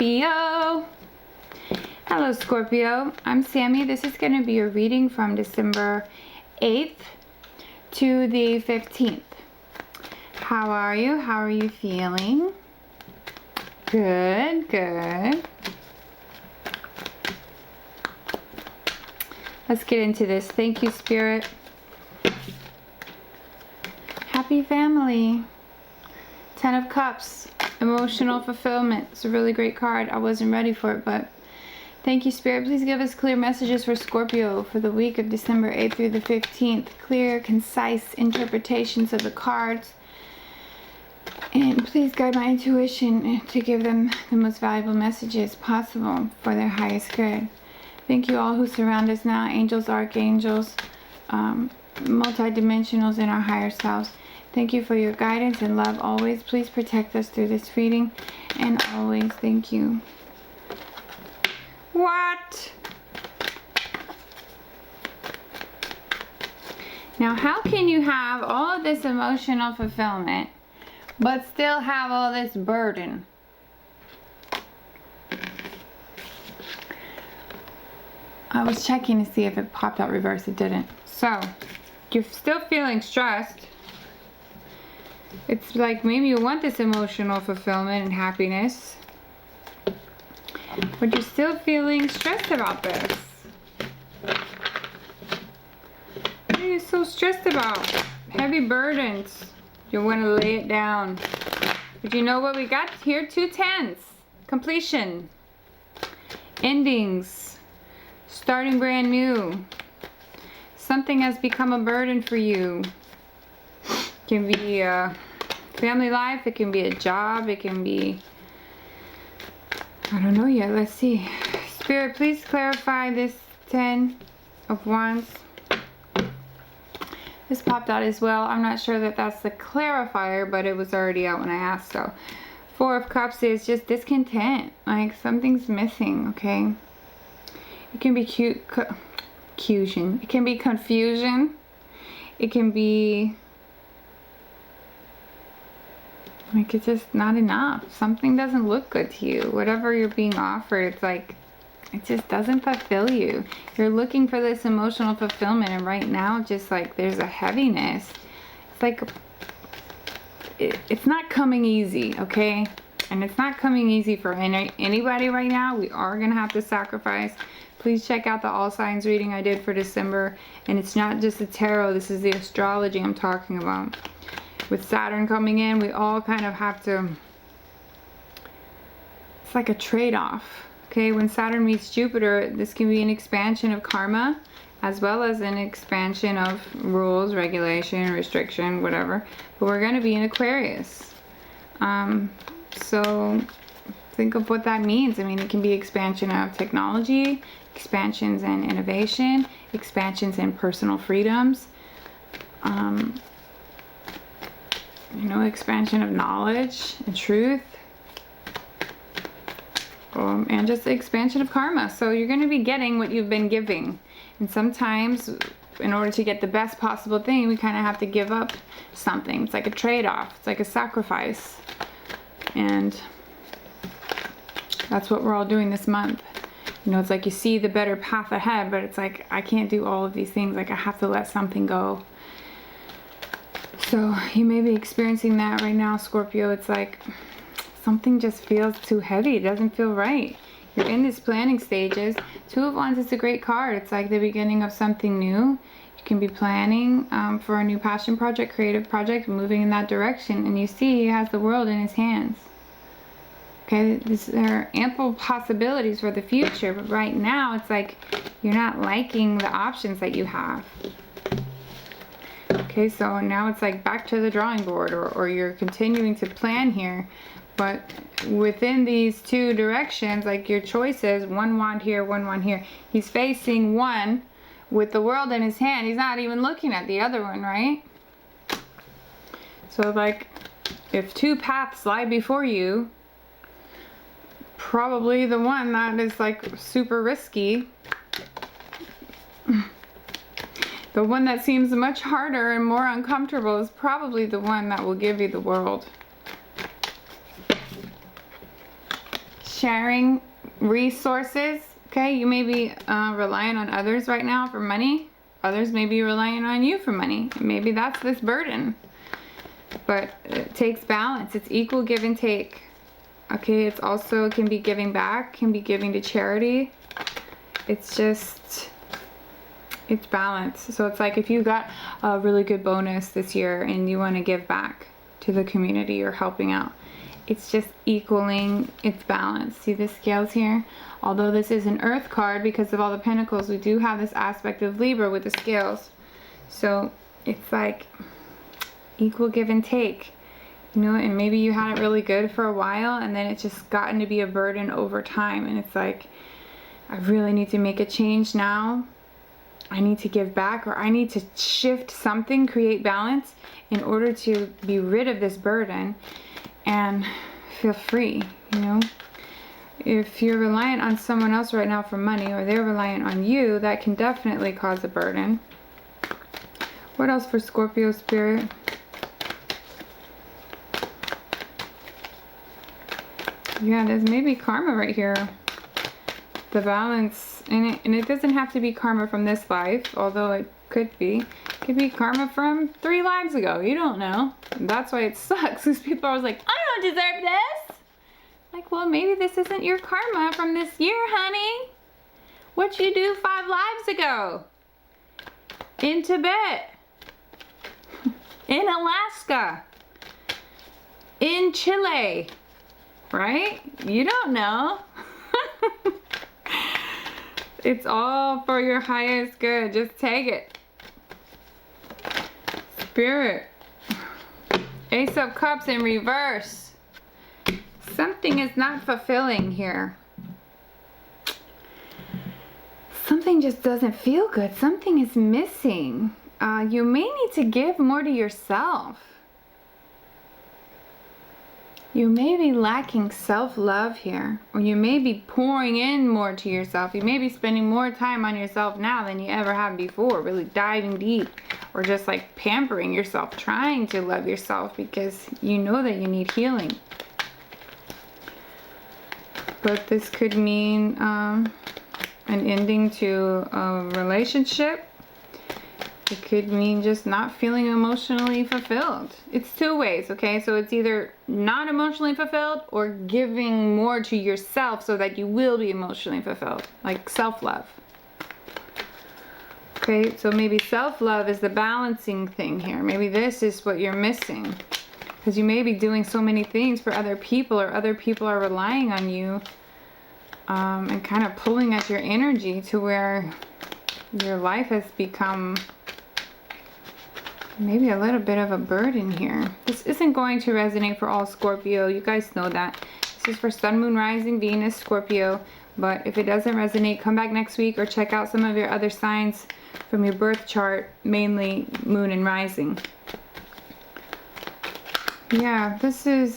Scorpio. Hello, Scorpio. I'm Sami. This is going to be a reading from December 8th to the 15th. How are you? How are you feeling? Good, good. Let's get into this. Thank you, Spirit. Happy family. 10 of Cups. Emotional fulfillment. It's a really great card. I wasn't ready for it, but thank you, Spirit. Please give us clear messages for Scorpio for the week of December 8th through the 15th. Clear, concise interpretations of the cards. And please guide my intuition to give them the most valuable messages possible for their highest good. Thank you all who surround us now. Angels, archangels, multidimensionals in our higher selves. Thank you for your guidance and love always. Please protect us through this reading. And always, thank you. What? Now, how can you have all of this emotional fulfillment, but still have all this burden? I was checking to see if it popped out reverse. It didn't. So, you're still feeling stressed. It's like maybe you want this emotional fulfillment and happiness, but you're still feeling stressed about this. What are you so stressed about? Heavy burdens. You want to lay it down. But you know what we got here? 2 tens. Completion. Endings. Starting brand new. Something has become a burden for you. It can be a family life. It can be a job. It can be... I don't know yet. Let's see. Spirit, please clarify this 10 of Wands. This popped out as well. I'm not sure that that's the clarifier, but it was already out when I asked. So 4 of Cups is just discontent. Like something's missing, okay? It can be confusion. It can be confusion. It can be like it's just not enough. Something doesn't look good to you. Whatever you're being offered, it's like it just doesn't fulfill you. You're looking for this emotional fulfillment, and right now just like there's a heaviness. It's like it's not coming easy, okay? And it's not coming easy for anybody right now. We are gonna have to sacrifice. Please check out the all signs reading I did for December. And it's not just the tarot, this is the astrology I'm talking about. With Saturn coming in, we all kind of have to, it's like a trade-off. Okay, when Saturn meets Jupiter, this can be an expansion of karma as well as an expansion of rules, regulation, restriction, whatever. But we're going to be in Aquarius. So think of what that means. I mean, it can be expansion of technology, expansions in innovation, expansions in personal freedoms, you know, expansion of knowledge and truth. And just the expansion of karma. So you're going to be getting what you've been giving. And sometimes, in order to get the best possible thing, we kind of have to give up something. It's like a trade-off. It's like a sacrifice. And that's what we're all doing this month. You know, it's like you see the better path ahead, but it's like, I can't do all of these things. Like, I have to let something go. So you may be experiencing that right now, Scorpio. It's like something just feels too heavy. It doesn't feel right. You're in these planning stages. 2 of Wands is a great card. It's like the beginning of something new. You can be planning for a new passion project, creative project, moving in that direction. And you see he has the world in his hands. Okay, there are ample possibilities for the future. But right now, it's like you're not liking the options that you have. Okay, so now it's like back to the drawing board, or you're continuing to plan here. But within these 2 directions, like your choices, 1 wand here, 1 wand here. He's facing one with the world in his hand. He's not even looking at the other one, right? So like, if 2 paths lie before you, probably the one that is like super risky, the one that seems much harder and more uncomfortable, is probably the one that will give you the world. sharing resources. Okay, you may be relying on others right now for money. Others may be relying on you for money. Maybe that's this burden. But it takes balance. It's equal give and take. Okay, it's also can be giving back, can be giving to charity. It's just, it's balance. So it's like if you got a really good bonus this year and you want to give back to the community or helping out, it's just equaling its balance. See the scales here? Although this is an earth card because of all the pentacles, we do have this aspect of Libra with the scales. So it's like equal give and take. You know, and maybe you had it really good for a while and then it's just gotten to be a burden over time. And it's like, I really need to make a change now. I need to give back, or I need to shift something, create balance in order to be rid of this burden and feel free, you know. If you're reliant on someone else right now for money, or they're reliant on you, that can definitely cause a burden. What else for Scorpio spirit? Yeah, there's maybe karma right here. The balance, and it doesn't have to be karma from this life, although it could be. It could be karma from 3 lives ago. You don't know. And that's why it sucks, because people are always like, I don't deserve this. Like, well, maybe this isn't your karma from this year, honey. What'd you do 5 lives ago? In Tibet. In Alaska. In Chile. Right? You don't know. It's all for your highest good. Just take it. Spirit. Ace of Cups in reverse. Something is not fulfilling here. Something just doesn't feel good. Something is missing. You may need to give more to yourself. You may be lacking self-love here, or you may be pouring in more to yourself. You may be spending more time on yourself now than you ever have before, really diving deep, or just like pampering yourself, trying to love yourself because you know that you need healing. But this could mean an ending to a relationship. It could mean just not feeling emotionally fulfilled. It's 2 ways, okay? So it's either not emotionally fulfilled or giving more to yourself so that you will be emotionally fulfilled, like self-love. Okay, so maybe self-love is the balancing thing here. Maybe this is what you're missing, because you may be doing so many things for other people, or other people are relying on you and kind of pulling at your energy to where your life has become maybe a little bit of a burden here. This isn't going to resonate for all Scorpio. You guys know that. This is for Sun, Moon, Rising, Venus, Scorpio. But if it doesn't resonate, come back next week or check out some of your other signs from your birth chart, mainly Moon and Rising. Yeah, this is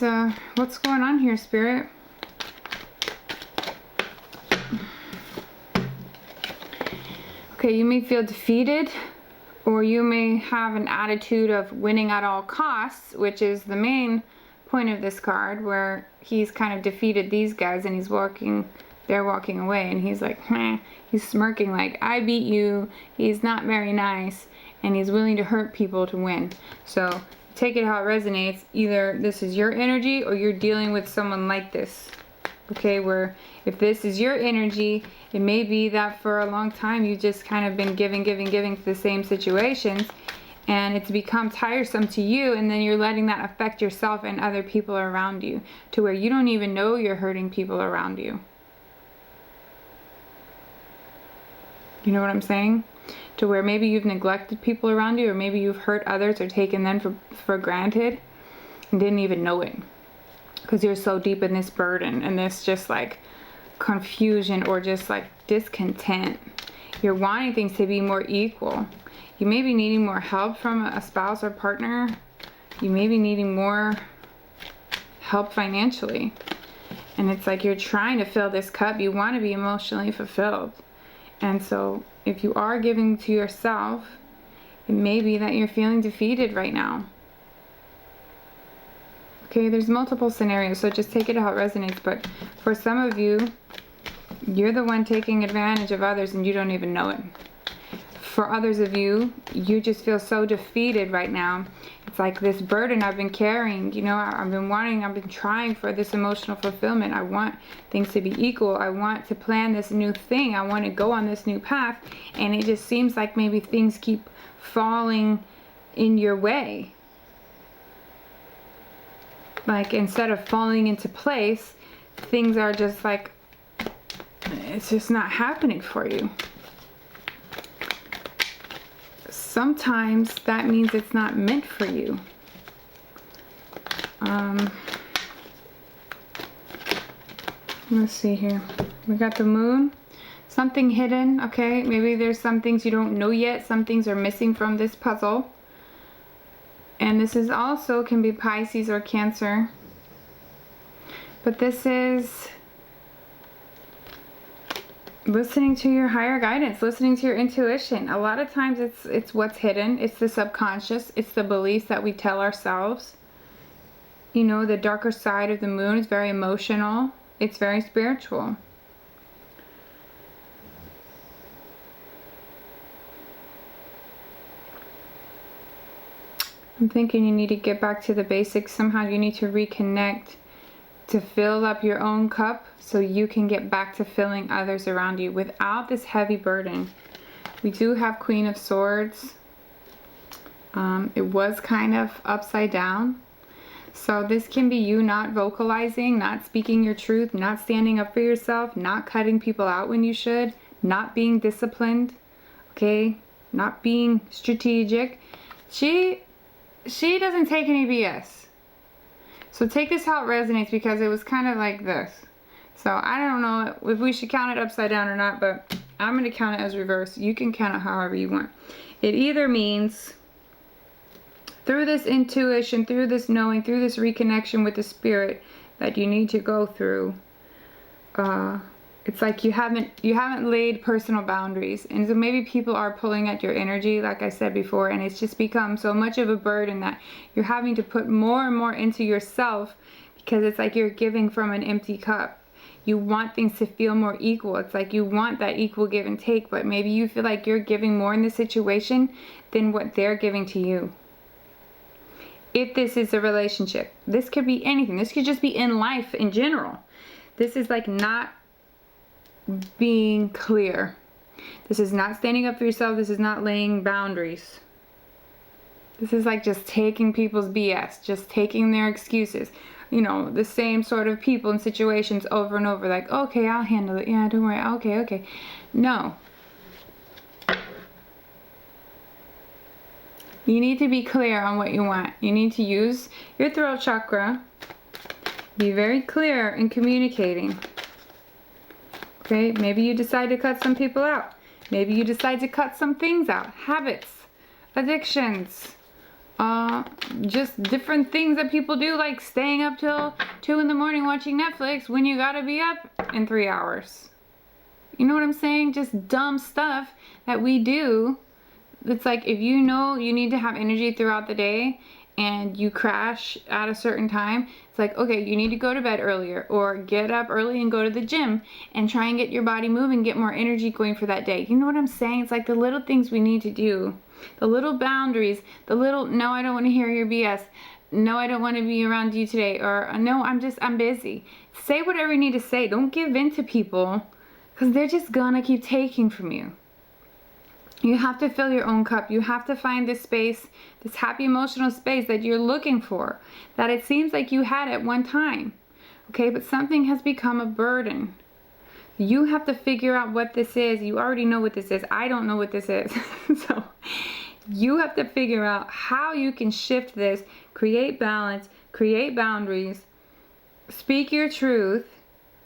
what's going on here, Spirit. Okay, you may feel defeated, or you may have an attitude of winning at all costs, which is the main point of this card, where he's kind of defeated these guys and they're walking away, and he's like, meh. He's smirking like, I beat you. He's not very nice, and he's willing to hurt people to win. So take it how it resonates. Either this is your energy or you're dealing with someone like this. Okay, where if this is your energy, it may be that for a long time you've just kind of been giving to the same situations, and it's become tiresome to you, and then you're letting that affect yourself and other people around you to where you don't even know you're hurting people around you. You know what I'm saying? To where maybe you've neglected people around you, or maybe you've hurt others or taken them for granted and didn't even know it. Because you're so deep in this burden and this just like confusion or just like discontent. You're wanting things to be more equal. You may be needing more help from a spouse or partner. You may be needing more help financially. And it's like you're trying to fill this cup. You want to be emotionally fulfilled. And so if you are giving to yourself, it may be that you're feeling defeated right now. Okay, there's multiple scenarios, so just take it how it resonates. But for some of you, you're the one taking advantage of others and you don't even know it. For others of you, you just feel so defeated right now. It's like this burden I've been carrying, you know, I've been trying for this emotional fulfillment. I want things to be equal. I want to plan this new thing. I want to go on this new path. And it just seems like maybe things keep falling in your way. Like instead of falling into place, things are just like, it's just not happening for you. Sometimes that means it's not meant for you. Let's see here. We got the moon. Something hidden, okay? Maybe there's some things you don't know yet. Some things are missing from this puzzle. And this is also can be Pisces or Cancer. But this is listening to your higher guidance, listening to your intuition. A lot of times it's what's hidden. It's the subconscious. It's the beliefs that we tell ourselves. You know, the darker side of the moon is very emotional. It's very spiritual. I'm thinking you need to get back to the basics. Somehow you need to reconnect to fill up your own cup so you can get back to filling others around you without this heavy burden. We do have Queen of Swords. It was kind of upside down. So this can be you not vocalizing, not speaking your truth, not standing up for yourself, not cutting people out when you should, not being disciplined, okay? Not being strategic. She doesn't take any BS. So take this how it resonates because it was kind of like this. So I don't know if we should count it upside down or not, but I'm going to count it as reverse. You can count it however you want. It either means through this intuition, through this knowing, through this reconnection with the spirit that you need to go through, it's like you haven't laid personal boundaries, and so maybe people are pulling at your energy, like I said before, and it's just become so much of a burden that you're having to put more and more into yourself because it's like you're giving from an empty cup. You want things to feel more equal. It's like you want that equal give and take, but maybe you feel like you're giving more in this situation than what they're giving to you. If this is a relationship, this could be anything. This could just be in life in general. This is like not being clear. This is not standing up for yourself. This is not laying boundaries. This is like just taking people's BS, just taking their excuses. You know, the same sort of people and situations over and over. Like, okay, I'll handle it. Yeah, don't worry. Okay. No. You need to be clear on what you want. You need to use your throat chakra. Be very clear in communicating. Okay, maybe you decide to cut some people out. Maybe you decide to cut some things out. Habits, addictions, just different things that people do, like staying up till 2 in the morning watching Netflix when you gotta be up in 3 hours. You know what I'm saying? Just dumb stuff that we do. It's like if you know you need to have energy throughout the day and you crash at a certain time, it's like, okay, you need to go to bed earlier or get up early and go to the gym and try and get your body moving, get more energy going for that day. You know what I'm saying? It's like the little things we need to do, the little boundaries, the little, no, I don't want to hear your BS. No, I don't want to be around you today. Or no, I'm busy. Say whatever you need to say. Don't give in to people because they're just gonna keep taking from you. You have to fill your own cup. You have to find this space, this happy emotional space that you're looking for, that it seems like you had at one time. Okay, but something has become a burden. You have to figure out what this is. You already know what this is. I don't know what this is. So you have to figure out how you can shift this, create balance, create boundaries, speak your truth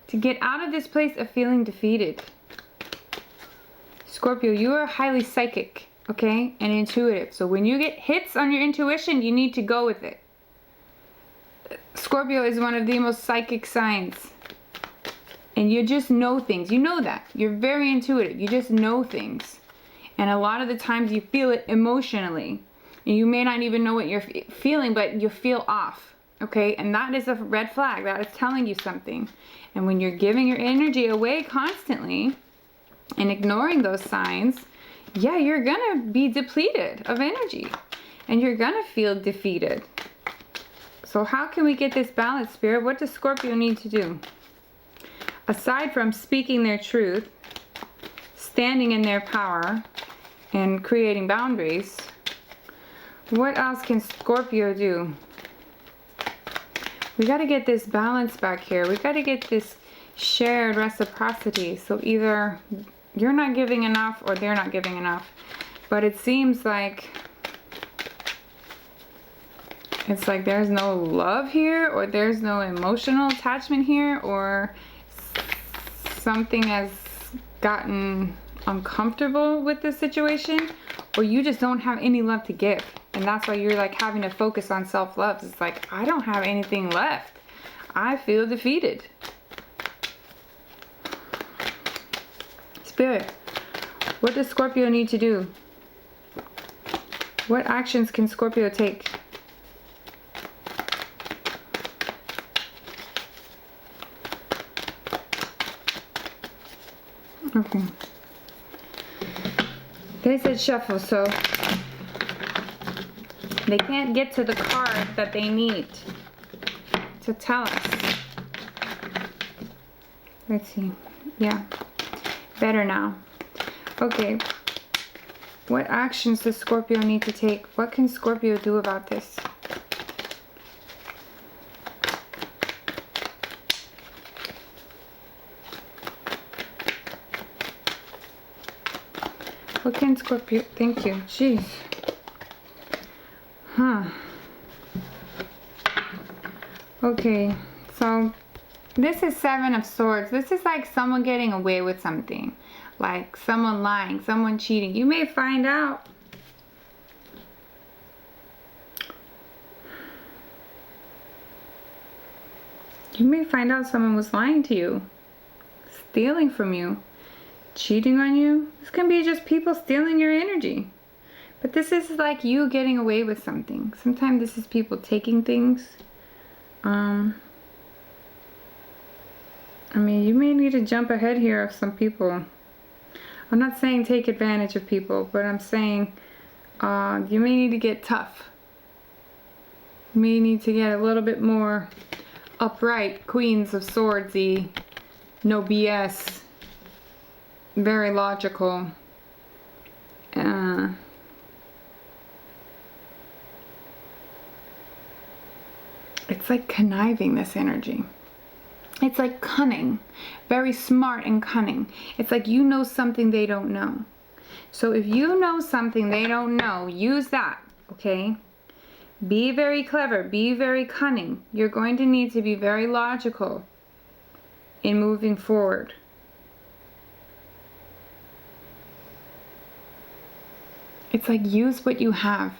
to get out of this place of feeling defeated. Scorpio, you are highly psychic, okay, and intuitive. So when you get hits on your intuition, you need to go with it. Scorpio is one of the most psychic signs. And you just know things. You know that. You're very intuitive. You just know things. And a lot of the times you feel it emotionally. And you may not even know what you're feeling, but you feel off, Okay, and that is a red flag. That is telling you something. And when you're giving your energy away constantly and ignoring those signs, yeah, you're gonna be depleted of energy and you're gonna feel defeated. So how can we get this balance, Spirit? What does Scorpio need to do? Aside from speaking their truth, standing in their power, and creating boundaries, what else can Scorpio do? We got to get this balance back here. We got to get this shared reciprocity. So either you're not giving enough or they're not giving enough. But it seems like it's like there's no love here, or there's no emotional attachment here, or something has gotten uncomfortable with this situation, or you just don't have any love to give. And that's why you're like having to focus on self-love. It's like, I don't have anything left. I feel defeated. Spirit, what does Scorpio need to do? What actions can Scorpio take? Okay. They said shuffle, so they can't get to the card that they need to tell us. Let's see. Yeah. Better now. Okay. What actions does Scorpio need to take? What can Scorpio do about this? What can Scorpio... Thank you. Jeez. Huh. Okay. So, this is Seven of Swords. This is like someone getting away with something. Like someone lying, someone cheating. You may find out. You may find out someone was lying to you. Stealing from you. Cheating on you. This can be just people stealing your energy. But this is like you getting away with something. Sometimes this is people taking things. I mean, you may need to jump ahead here of some people. I'm not saying take advantage of people, but I'm saying you may need to get tough. You may need to get a little bit more upright, Queens of Swords-y, no BS, very logical. It's like conniving, this energy. It's like cunning, very smart and cunning. It's like you know something they don't know. So if you know something they don't know, use that, okay? Be very clever, be very cunning. You're going to need to be very logical in moving forward. It's like use what you have,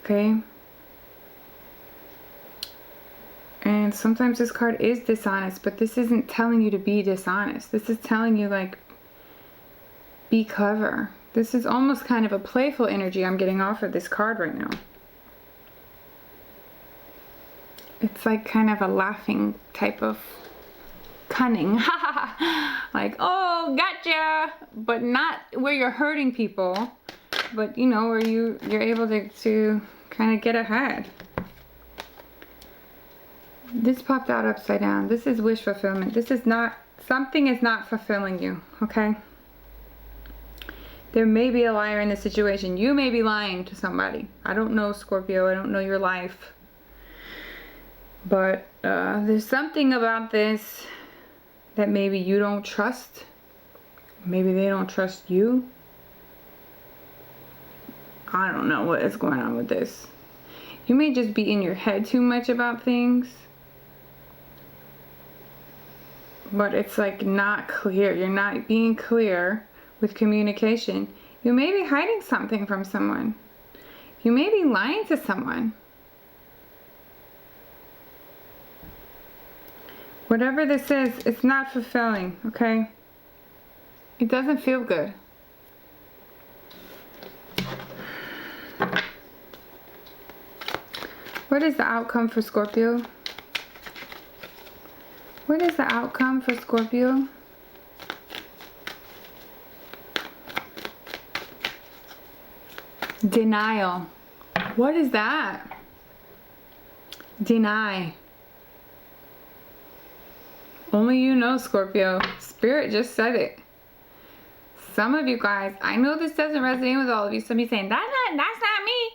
okay? And sometimes this card is dishonest, but this isn't telling you to be dishonest. This is telling you, like, be clever. This is almost kind of a playful energy I'm getting off of this card right now. It's like kind of a laughing type of cunning. Like, oh, gotcha! But not where you're hurting people, but, you know, where you're able to kind of get ahead. This popped out upside down. This is wish fulfillment. This is not, something is not fulfilling you, okay? There may be a liar in this situation. You may be lying to somebody. I don't know, Scorpio. I don't know your life. But there's something about this that maybe you don't trust. Maybe they don't trust you. I don't know what is going on with this. You may just be in your head too much about things. But it's like not clear. You're not being clear with communication. You may be hiding something from someone. You may be lying to someone. Whatever this is, it's not fulfilling, okay? It doesn't feel good. What is the outcome for Scorpio? What is the outcome for Scorpio? Denial. What is that? Deny. Only you know, Scorpio. Spirit just said it. Some of you guys, I know this doesn't resonate with all of you. Some of you saying, that's not me.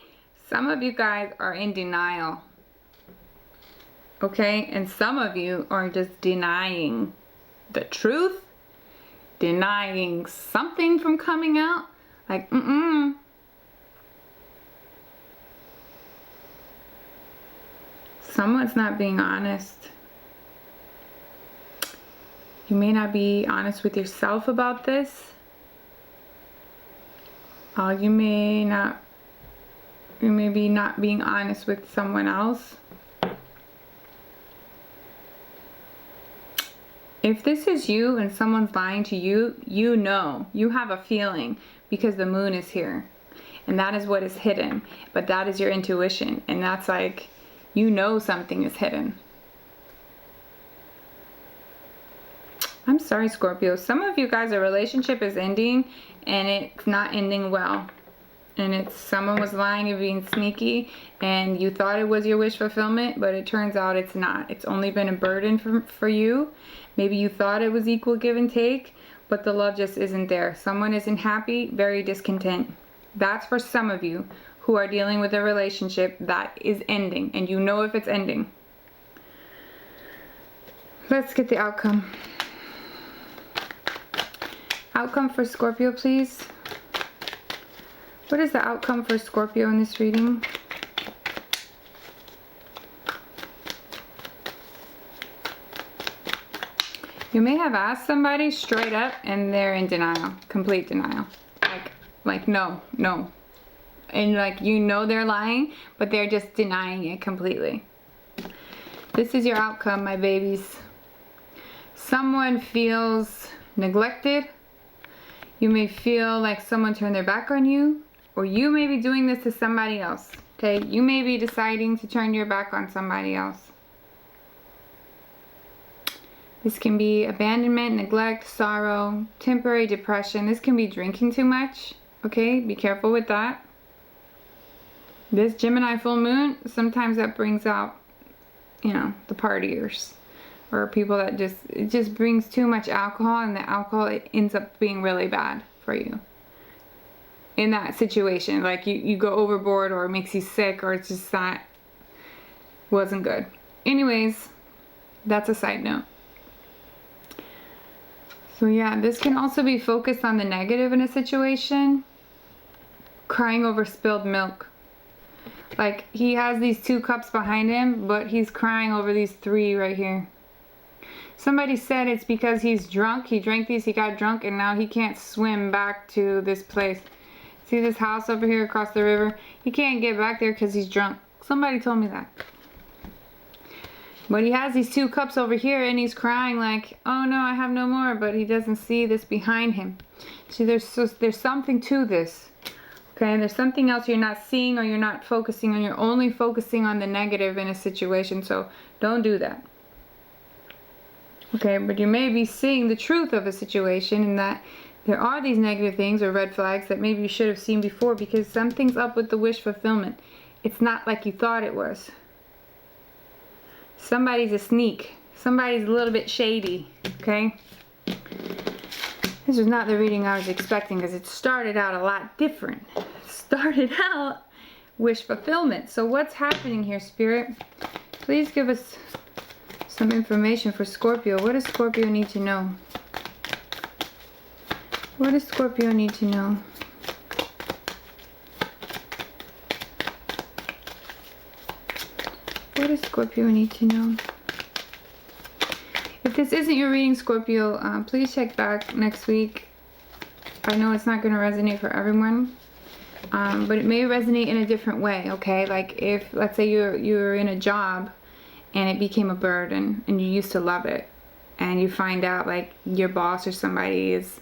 Some of you guys are in denial. Okay? And some of you are just denying the truth. Denying something from coming out. Like, Someone's not being honest. You may not be honest with yourself about this. You may be not being honest with someone else. If this is you and someone's lying to you, you know, you have a feeling because the moon is here. And that is what is hidden. But that is your intuition. And that's like, you know something is hidden. I'm sorry, Scorpio. Some of you guys, a relationship is ending and it's not ending well. And it's someone was lying and being sneaky and you thought it was your wish fulfillment, but it turns out it's not. It's only been a burden for you. Maybe you thought it was equal give and take, but the love just isn't there. Someone isn't happy, very discontent. That's for some of you who are dealing with a relationship that is ending and you know if it's ending. Let's get the outcome. Outcome for Scorpio, please. What is the outcome for Scorpio in this reading? You may have asked somebody straight up and they're in denial, complete denial. Like no. And like you know they're lying, but they're just denying it completely. This is your outcome, my babies. Someone feels neglected. You may feel like someone turned their back on you, or you may be doing this to somebody else. Okay, you may be deciding to turn your back on somebody else. This can be abandonment, neglect, sorrow, temporary depression. This can be drinking too much. Okay, be careful with that. This Gemini full moon, sometimes that brings out, you know, the partiers. Or people that it just brings too much alcohol, and the alcohol, it ends up being really bad for you. In that situation, like you go overboard, or it makes you sick, or it's just that wasn't good. Anyways, that's a side note. So yeah, this can also be focused on the negative in a situation. Crying over spilled milk. Like he has these 2 cups behind him, but he's crying over these 3 right here. Somebody said it's because he's drunk. He drank these, he got drunk, and now he can't swim back to this place. See this house over here across the river? He can't get back there because he's drunk. Somebody told me that. But he has these 2 cups over here and he's crying like, oh no, I have no more, but he doesn't see this behind him. See, there's something to this. Okay, and there's something else you're not seeing or you're not focusing on. You're only focusing on the negative in a situation, so don't do that. Okay, but you may be seeing the truth of a situation in that there are these negative things or red flags that maybe you should have seen before, because something's up with the wish fulfillment. It's not like you thought it was. Somebody's a sneak. Somebody's a little bit shady, okay? This was not the reading I was expecting because it started out a lot different. It started out wish fulfillment. So what's happening here, Spirit? Please give us some information for Scorpio. What does Scorpio need to know? What does Scorpio need to know? What does Scorpio need to know? If this isn't your reading, Scorpio, please check back next week. I know it's not going to resonate for everyone, but it may resonate in a different way, okay? Like if, let's say you're in a job and it became a burden and you used to love it, and you find out like your boss or somebody is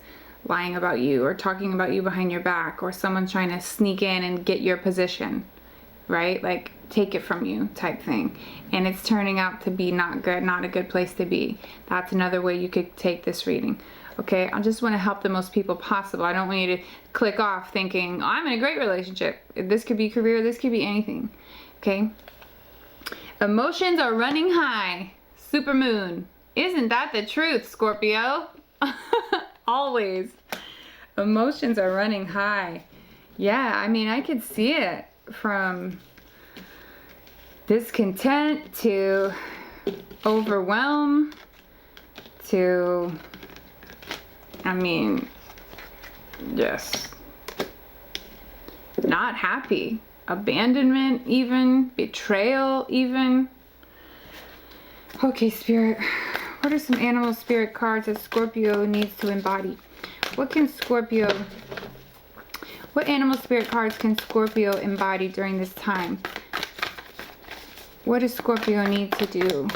lying about you or talking about you behind your back, or someone's trying to sneak in and get your position, right? Like, take it from you type thing. And it's turning out to be not good, not a good place to be. That's another way you could take this reading. Okay, I just want to help the most people possible. I don't want you to click off thinking, oh, I'm in a great relationship. This could be career, this could be anything. Okay. Emotions are running high. Supermoon. Isn't that the truth, Scorpio? Always. Emotions are running high. Yeah, I mean, I could see it from discontent to overwhelm to, I mean, just not happy. Abandonment even, betrayal even. Okay, Spirit, what are some animal spirit cards that Scorpio needs to embody? What animal spirit cards can Scorpio embody during this time? What does Scorpio need to do?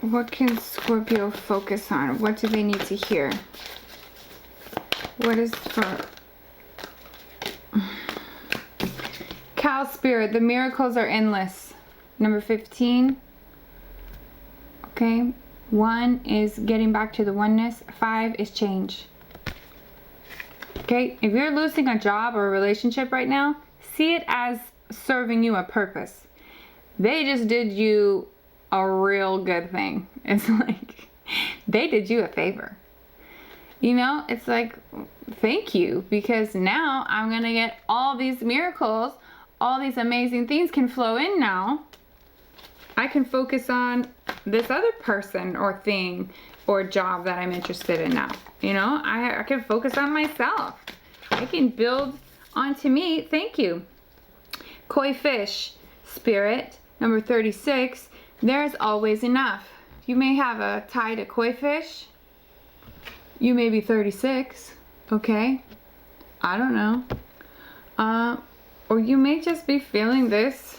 What can Scorpio focus on? What do they need to hear? What is for Cow Spirit? The miracles are endless. Number 15. Okay. 1 is getting back to the oneness. 5 is change. Okay. If you're losing a job or a relationship right now, see it as serving you a purpose. They just did you a real good thing. It's like they did you a favor. You know, it's like, thank you, because now I'm going to get all these miracles, all these amazing things can flow in now. I can focus on this other person or thing or job that I'm interested in now. You know, I can focus on myself. I can build onto me. Thank you. Koi Fish Spirit, number 36. There's always enough. You may have a tie to koi fish. You may be 36, okay? I don't know. Or you may just be feeling this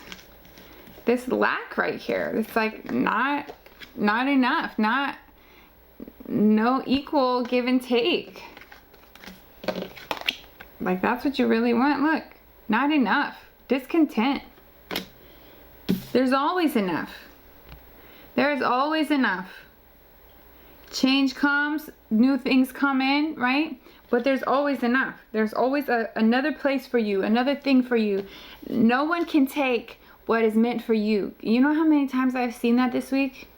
lack right here. It's like not enough, no equal give and take. Like that's what you really want. Look, not enough. Discontent. There's always enough. There is always enough. Change comes, new things come in, right? But there's always enough. There's always another place for you, another thing for you. No one can take what is meant for you. You know how many times I've seen that this week?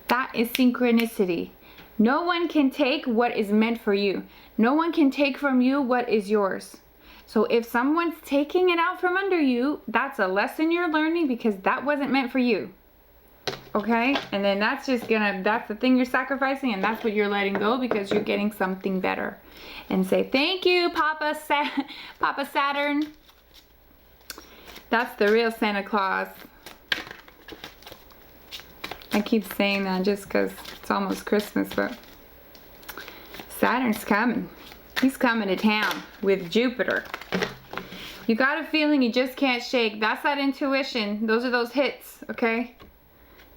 That is synchronicity. No one can take what is meant for you. No one can take from you what is yours. So if someone's taking it out from under you, that's a lesson you're learning because that wasn't meant for you. Okay, and then that's the thing you're sacrificing, and that's what you're letting go because you're getting something better. And say thank you, Papa Saturn. That's the real Santa Claus. I keep saying that just because it's almost Christmas, but Saturn's coming. He's coming to town with Jupiter. You got a feeling you just can't shake. That's that intuition. Those are those hits, okay?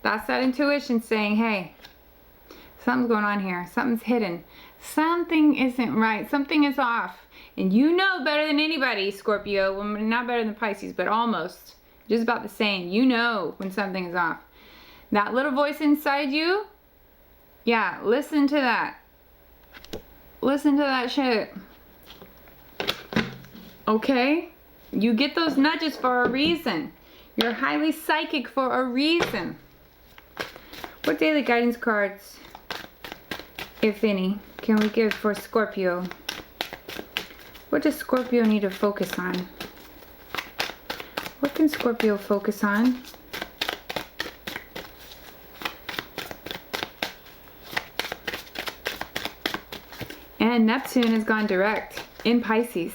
That's that intuition saying, hey, something's going on here. Something's hidden. Something isn't right. Something is off. And you know better than anybody, Scorpio. Well, not better than Pisces, but almost. Just about the same. You know when something is off. That little voice inside you, yeah, listen to that. Listen to that shit. Okay? You get those nudges for a reason. You're highly psychic for a reason. What daily guidance cards, if any, can we give for Scorpio? What does Scorpio need to focus on? What can Scorpio focus on? And Neptune has gone direct in Pisces.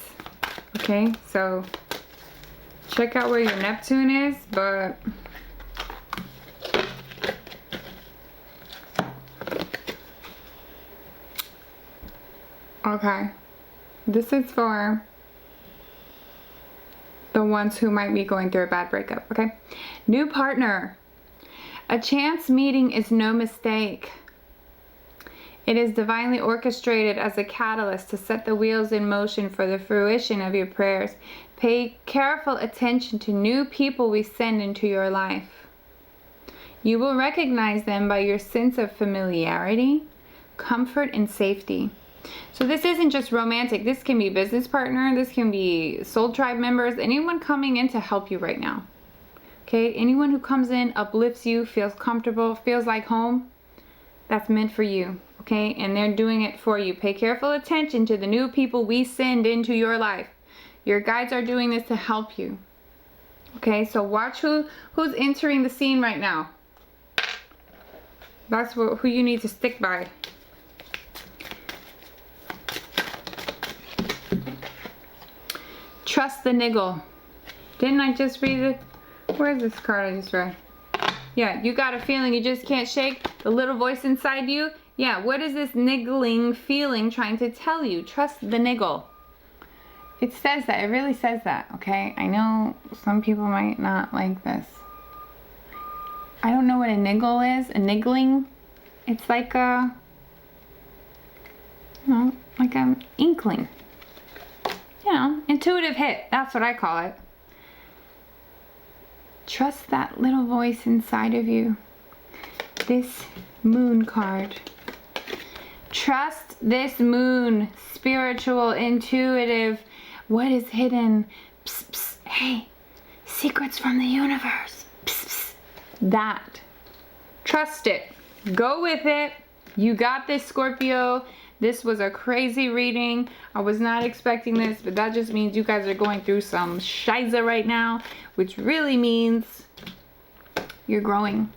Okay, so check out where your Neptune is, but okay, this is for the ones who might be going through a bad breakup, okay? New partner. A chance meeting is no mistake. It is divinely orchestrated as a catalyst to set the wheels in motion for the fruition of your prayers. Pay careful attention to new people we send into your life. You will recognize them by your sense of familiarity, comfort, and safety. So this isn't just romantic. This can be business partner. This can be soul tribe members. Anyone coming in to help you right now. Okay? Anyone who comes in, uplifts you, feels comfortable, feels like home. That's meant for you. Okay? And they're doing it for you. Pay careful attention to the new people we send into your life. Your guides are doing this to help you. Okay? So watch who's entering the scene right now. That's who you need to stick by. Trust the niggle. Didn't I just read it? Where's this card I just read? Yeah, you got a feeling you just can't shake. The little voice inside you. Yeah, what is this niggling feeling trying to tell you? Trust the niggle. It says that. It really says that, okay? I know some people might not like this. I don't know what a niggle is. A niggling. It's like a, you know, like an inkling. You know, intuitive hit. That's what I call it. Trust that little voice inside of you. This moon card. Trust this moon. Spiritual, intuitive. What is hidden? Psst, psst. Hey, secrets from the universe. Psst, psst. That. Trust it. Go with it. You got this, Scorpio. This was a crazy reading. I was not expecting this, but that just means you guys are going through some shiza right now, which really means you're growing,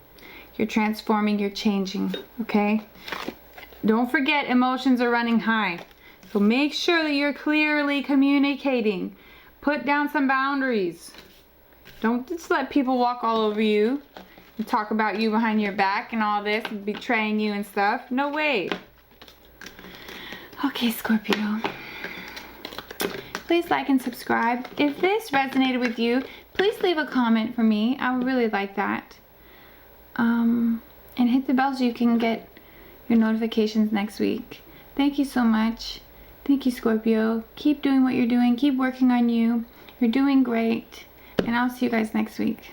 you're transforming, you're changing, okay? Don't forget, emotions are running high. So make sure that you're clearly communicating. Put down some boundaries. Don't just let people walk all over you and talk about you behind your back and all this and betraying you and stuff. No way. Okay, Scorpio. Please like and subscribe. If this resonated with you, please leave a comment for me. I would really like that. And hit the bell so you can get your notifications next week. Thank you so much. Thank you, Scorpio. Keep doing what you're doing. Keep working on you. You're doing great. And I'll see you guys next week.